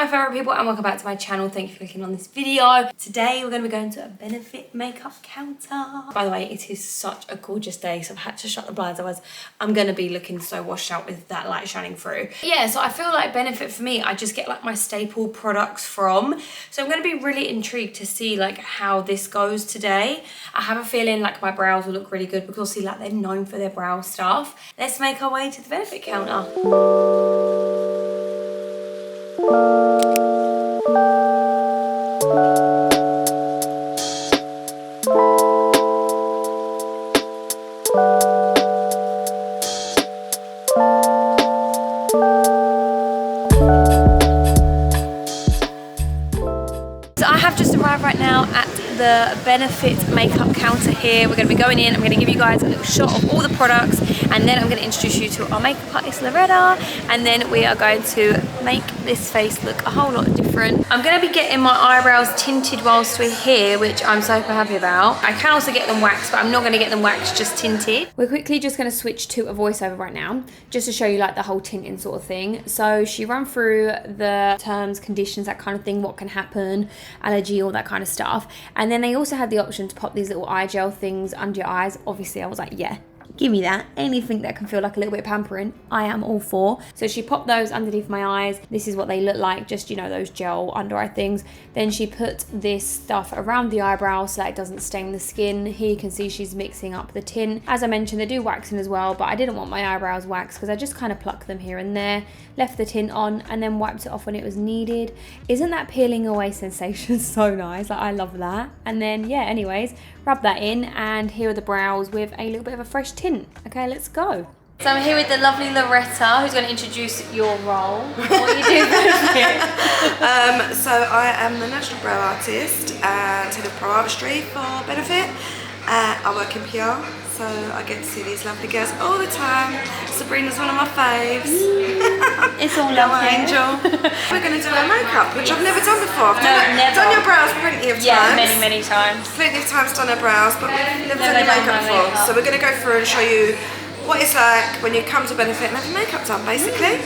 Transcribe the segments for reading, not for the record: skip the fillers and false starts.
my favourite people, and welcome back to my channel. Thank you for clicking on this video. Today we're going to be going to a Benefit makeup counter. By the way, it is such a gorgeous day, so I've had to shut the blinds, otherwise I'm going to be looking so washed out with that light shining through. Yeah, so I feel like Benefit for me, I just get like my staple products from. So I'm going to be really intrigued to see like how this goes today. I have a feeling like my brows will look really good because obviously like they're known for their brow stuff. Let's make our way to the Benefit counter. So I have just arrived right now at the Benefit makeup counter here. We're going to be going in. I'm going to give you guys a little shot of all the products, and then I'm going to introduce you to our makeup artist Loretta, and then we are going to make this face look a whole lot different. I'm going to be getting my eyebrows tinted whilst we're here, which I'm super happy about. I can also get them waxed, but I'm not going to get them waxed, just tinted. We're quickly just going to switch to a voiceover right now, just to show you like the whole tinting sort of thing. So she ran through the terms, conditions, that kind of thing, what can happen, allergy, all that kind of stuff. And then they also had the option to pop these little eye gel things under your eyes. Obviously I was like, yeah, give me that. Anything that can feel like a little bit pampering, I am all for. So she popped those underneath my eyes. This is what they look like, just, you know, those gel under eye things. Then she put this stuff around the eyebrow so that it doesn't stain the skin. Here you can see she's mixing up the tint. As I mentioned, they do waxing as well, but I didn't want my eyebrows waxed because I just kind of plucked them here and there, left the tint on, and then wiped it off when it was needed. Isn't that peeling away sensation so nice? Like, I love that. And then, yeah, anyways, rub that in, and here are the brows with a little bit of a fresh tint. Okay, let's go. So I'm here with the lovely Loretta, who's going to introduce your role. What you do here? So I am the National Brow Artist and Head of Pro Artistry for Benefit. I work in PR, so I get to see these lovely girls all the time. Sabrina's one of my faves. It's all lovely. Angel. We're going to do her makeup, which I've never done before. Never. Done your brows plenty of times. Yeah, many times. Plenty of times done her brows, but we've never done your makeup before. So we're going to go through and show you what it's like when you come to Benefit and have your makeup done, basically.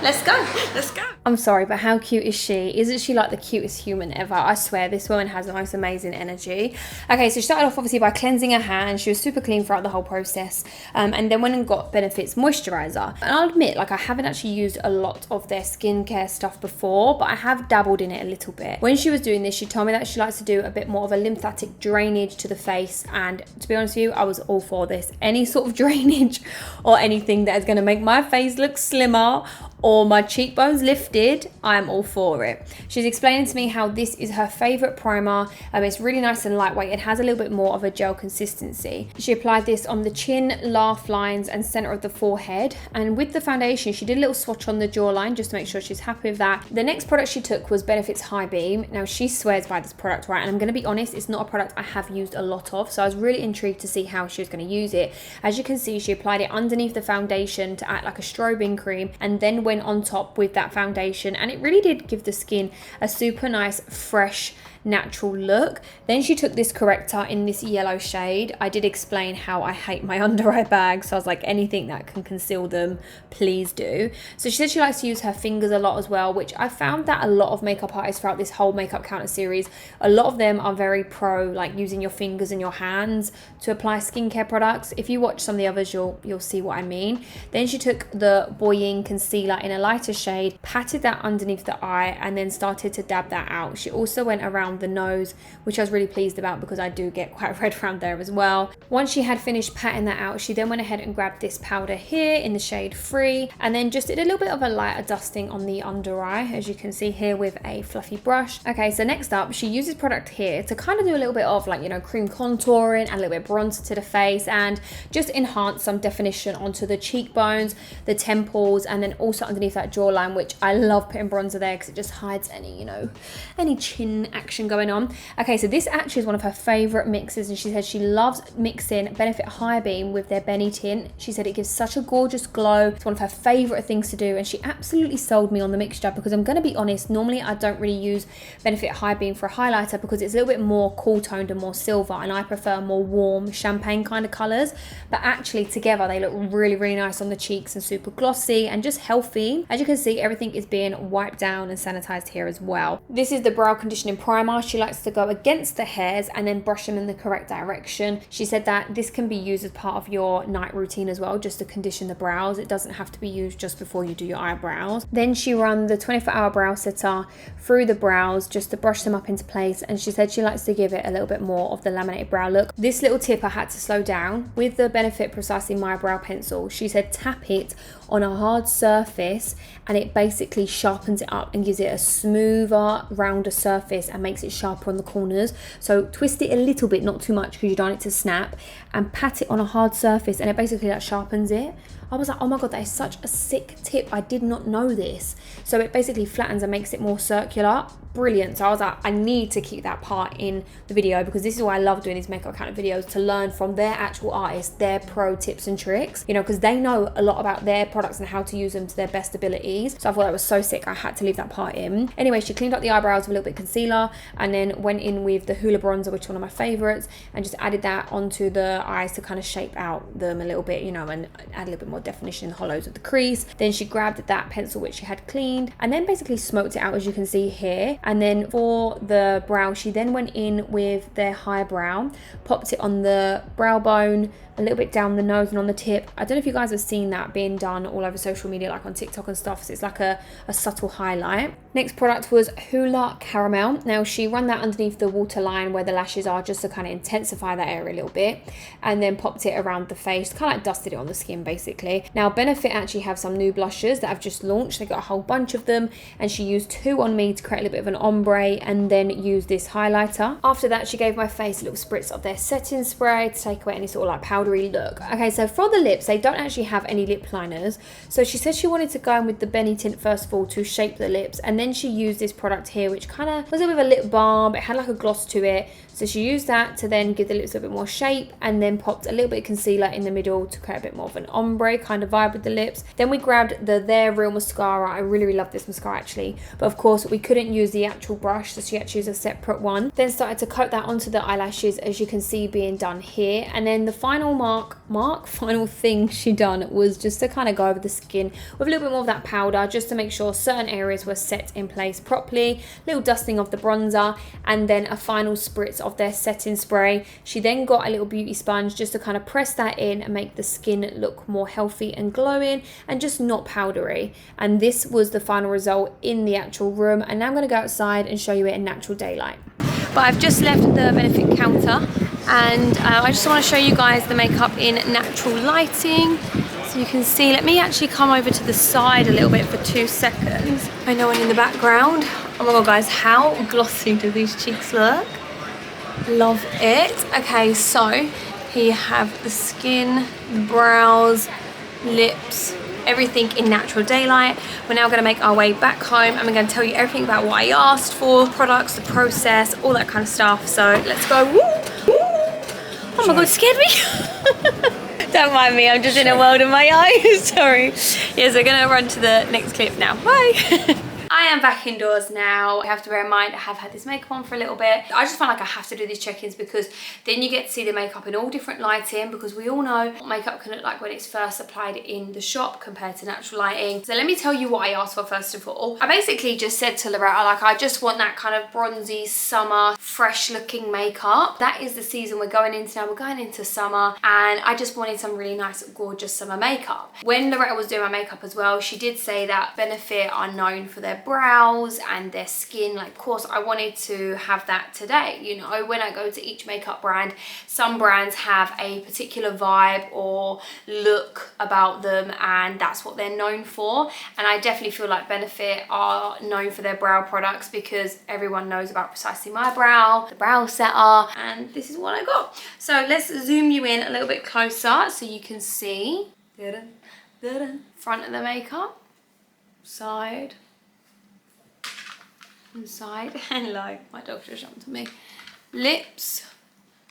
Let's go. Let's go. I'm sorry, but how cute is she? Isn't she like the cutest human ever? I swear, this woman has the most amazing energy. Okay, so she started off obviously by cleansing her hands. She was super clean throughout the whole process. And then went and got Benefit's moisturizer. And I'll admit, like, I haven't actually used a lot of their skincare stuff before, but I have dabbled in it a little bit. When she was doing this, she told me that she likes to do a bit more of a lymphatic drainage to the face. And to be honest with you, I was all for this. Any sort of drainage or anything that is going to make my face look slimmer or my cheekbones lifted, I'm all for it. She's explaining to me how this is her favorite primer. It's really nice and lightweight. It has a little bit more of a gel consistency. She applied this on the chin, laugh lines, and center of the forehead. And with the foundation, she did a little swatch on the jawline just to make sure she's happy with that. The next product she took was Benefit's High Beam. Now, she swears by this product, right? And I'm going to be honest, it's not a product I have used a lot of. So I was really intrigued to see how she was going to use it. As you can see, she applied it underneath the foundation to act like a strobing cream, and then went on top with that foundation, and it really did give the skin a super nice, fresh, natural look. Then she took this corrector in this yellow shade. I did explain how I hate my under eye bags, so I was like, anything that can conceal them, please do. So she said she likes to use her fingers a lot as well, which I found that a lot of makeup artists throughout this whole makeup counter series, a lot of them are very pro like using your fingers and your hands to apply skincare products. If you watch some of the others, you'll see what I mean. Then she took the Boying concealer in a lighter shade, patted that underneath the eye, and then started to dab that out. She also went around the nose, which I was really pleased about because I do get quite red around there as well. Once she had finished patting that out, she then went ahead and grabbed this powder here in the shade Free, and then just did a little bit of a lighter dusting on the under eye, as you can see here, with a fluffy brush. Okay, so next up, she uses product here to kind of do a little bit of like, you know, cream contouring and a little bit bronzer to the face, and just enhance some definition onto the cheekbones, the temples, and then also underneath that jawline, which I love putting bronzer there because it just hides any, you know, any chin action going on. Okay, so this actually is one of her favorite mixes, and she said she loves mixing Benefit High Beam with their Benny tint. She said it gives such a gorgeous glow. It's one of her favorite things to do, and she absolutely sold me on the mixture because I'm going to be honest, normally I don't really use Benefit High Beam for a highlighter because it's a little bit more cool toned and more silver, and I prefer more warm champagne kind of colors. But actually together they look really, really nice on the cheeks and super glossy and just healthy. healthy. As you can see, everything is being wiped down and sanitized here as well. This is the brow conditioning primer. She likes to go against the hairs and then brush them in the correct direction. She said that this can be used as part of your night routine as well, just to condition the brows. It doesn't have to be used just before you do your eyebrows. Then she ran the 24-hour brow setter through the brows just to brush them up into place, and she said she likes to give it a little bit more of the laminated brow look. This little tip I had to slow down with the Benefit Precisely My Brow pencil. She said tap it on a hard surface and it basically sharpens it up and gives it a smoother, rounder surface and makes it sharper on the corners. So twist it a little bit, not too much because you don't want it to snap, and pat it on a hard surface and it basically like sharpens it. I was like, oh my god, that is such a sick tip. I did not know this. So it basically flattens and makes it more circular. Brilliant. So I was like, I need to keep that part in the video because this is why I love doing these makeup counter videos, to learn from their actual artists, their pro tips and tricks, you know, because they know a lot about their products and how to use them to their best abilities. So I thought that was so sick. I had to leave that part in. Anyway, she cleaned up the eyebrows with a little bit of concealer and then went in with the Hula bronzer, which is one of my favorites, and just added that onto the eyes to kind of shape out them a little bit, you know, and add a little bit more definition in the hollows of the crease. Then she grabbed that pencil which she had cleaned and then basically smoked it out, as you can see here. And then for the brow, she then went in with their high brow, popped it on the brow bone, a little bit down the nose and on the tip. I don't know if you guys have seen that being done all over social media, like on TikTok and stuff. So it's like a subtle highlight. Next product was Hula Caramel. Now she ran that underneath the waterline where the lashes are, just to kind of intensify that area a little bit, and then popped it around the face, kind of like dusted it on the skin basically. Now Benefit actually have some new blushes that I've just launched. They got a whole bunch of them and she used 2 on me to create a little bit of an ombre and then used this highlighter. After that, she gave my face a little spritz of their setting spray to take away any sort of like powdery look. Okay, so for the lips, they don't actually have any lip liners. So she said she wanted to go in with the Benny tint first of all to shape the lips, and then she used this product here which kind of was a bit of a lip balm. It had like a gloss to it. So she used that to then give the lips a bit more shape, and then popped a little bit of concealer in the middle to create a bit more of an ombre kind of vibe with the lips. Then we grabbed the Their Real mascara. I really love this mascara actually, but of course we couldn't use the actual brush, so she had to use a separate one. Then started to coat that onto the eyelashes, as you can see being done here. And then the final final thing she done was just to kind of go over the skin with a little bit more of that powder, just to make sure certain areas were set in place properly. Little dusting of the bronzer, and then a final spritz of their setting spray. She then got a little beauty sponge just to kind of press that in and make the skin look more healthy and glowing and just not powdery. And this was the final result in the actual room. And now I'm going to go outside and show you it in natural daylight. But I've just left the Benefit counter and I just want to show you guys the makeup in natural lighting. So you can see, let me actually come over to the side a little bit for 2 seconds. I know one in the background. Oh my god guys, how glossy do these cheeks look? Love it. Okay, so here you have the skin, brows, lips, everything in natural daylight. We're now going to make our way back home and we're going to tell you everything about what I asked for, products, the process, all that kind of stuff. So let's go. Woo! Oh my god, scared me. Don't mind me, I'm just in a world of my eyes. Sorry. Yes, we're going to run to the next clip now. Bye. I am back indoors now. I have to bear in mind I have had this makeup on for a little bit. I just find like I have to do these check-ins because then you get to see the makeup in all different lighting, because we all know what makeup can look like when it's first applied in the shop compared to natural lighting. So let me tell you what I asked for first of all. I basically just said to Loretta, like, I just want that kind of bronzy summer fresh looking makeup. That is the season we're going into now. We're going into summer and I just wanted some really nice gorgeous summer makeup. When Loretta was doing my makeup as well, she did say that Benefit are known for their brows and their skin. Like, of course I wanted to have that today. You know, when I go to each makeup brand, some brands have a particular vibe or look about them and that's what they're known for, and I definitely feel like Benefit are known for their brow products because everyone knows about Precisely My Brow, the brow setter, and this is what I got. So let's zoom you in a little bit closer so you can see front of the makeup, side, inside. Hello, my dog just jumped to me. Lips.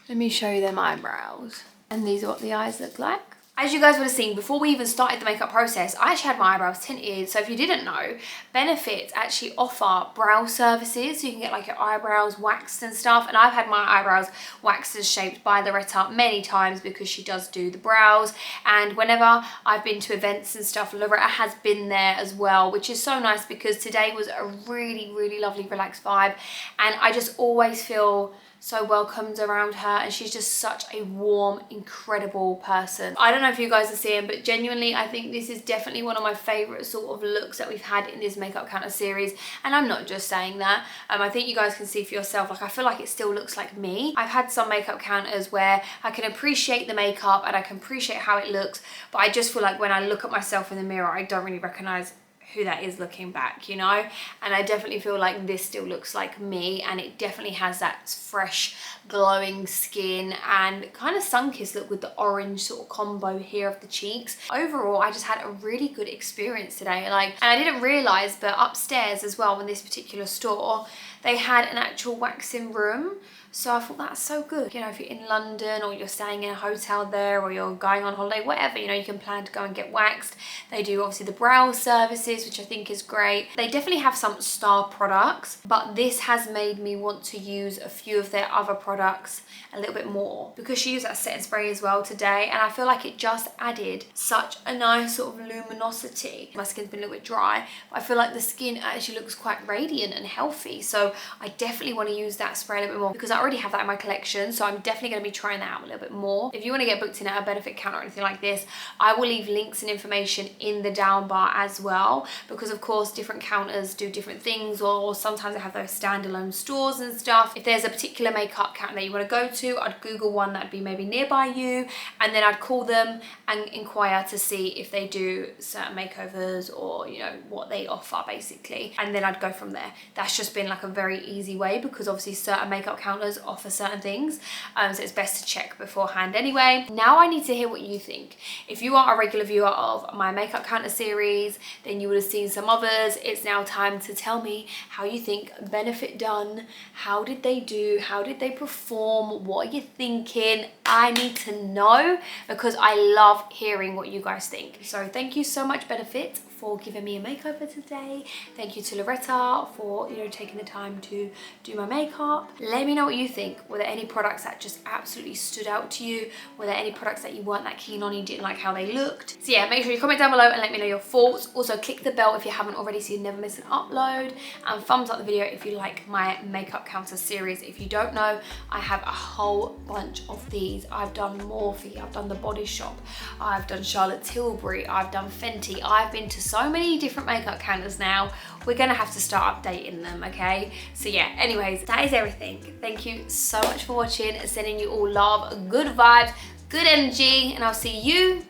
Let me show you them eyebrows. And these are what the eyes look like. As you guys would have seen, before we even started the makeup process, I actually had my eyebrows tinted. So if you didn't know, Benefit actually offer brow services. So you can get like your eyebrows waxed and stuff. And I've had my eyebrows waxed and shaped by Loretta many times because she does do the brows. And whenever I've been to events and stuff, Loretta has been there as well, which is so nice because today was a really, really lovely relaxed vibe. And I just always feel so welcomed around her, and she's just such a warm, incredible person. I don't know if you guys are seeing, but genuinely I think this is definitely one of my favorite sort of looks that we've had in this makeup counter series, and I'm not just saying that. I think you guys can see for yourself, like I feel like it still looks like me. I've had some makeup counters where I can appreciate the makeup and I can appreciate how it looks, but I just feel like when I look at myself in the mirror, I don't really recognize who that is looking back, you know. And I definitely feel like this still looks like me, and it definitely has that fresh glowing skin and kind of sun-kissed look with the orange sort of combo here of the cheeks. Overall, I just had a really good experience today, like, and I didn't realize, but upstairs as well in this particular store they had an actual waxing room. So I thought that's so good. You know, if you're in London or you're staying in a hotel there or you're going on holiday, whatever, you know, you can plan to go and get waxed. They do obviously the brow services, which I think is great. They definitely have some star products, but this has made me want to use a few of their other products a little bit more because she used that setting spray as well today, and I feel like it just added such a nice sort of luminosity. My skin's been a little bit dry, but I feel like the skin actually looks quite radiant and healthy. So I definitely want to use that spray a little bit more because I already have that in my collection, so I'm definitely going to be trying that out a little bit more. If you want to get booked in at a Benefit counter or anything like this, I will leave links and information in the down bar as well, because of course different counters do different things, or sometimes they have those standalone stores and stuff. If there's a particular makeup counter that you want to go to, I'd Google one that'd be maybe nearby you, and then I'd call them and inquire to see if they do certain makeovers or, you know, what they offer basically, and then I'd go from there. That's just been like a very easy way because obviously certain makeup counters offer certain things, so it's best to check beforehand anyway. Now I need to hear what you think. If you are a regular viewer of my makeup counter series, then you would have seen some others. It's now time to tell me how you think Benefit done. How did they do? How did they perform? What are you thinking? I need to know because I love hearing what you guys think. So thank you so much, Benefit, for giving me a makeover today. Thank you to Loretta for, you know, taking the time to do my makeup. Let me know what you think. Were there any products that just absolutely stood out to you? Were there any products that you weren't that keen on, you didn't like how they looked? So yeah, make sure you comment down below and let me know your thoughts. Also click the bell if you haven't already so you never miss an upload, and thumbs up the video if you like my makeup counter series. If you don't know, I have a whole bunch of these. I've done Morphe, I've done The Body Shop, I've done Charlotte Tilbury, I've done Fenty. I've been to so many different makeup counters now. We're gonna have to start updating them, okay? So yeah, anyways, that is everything. Thank you so much for watching, sending you all love, good vibes, good energy, and I'll see you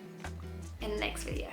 in the next video.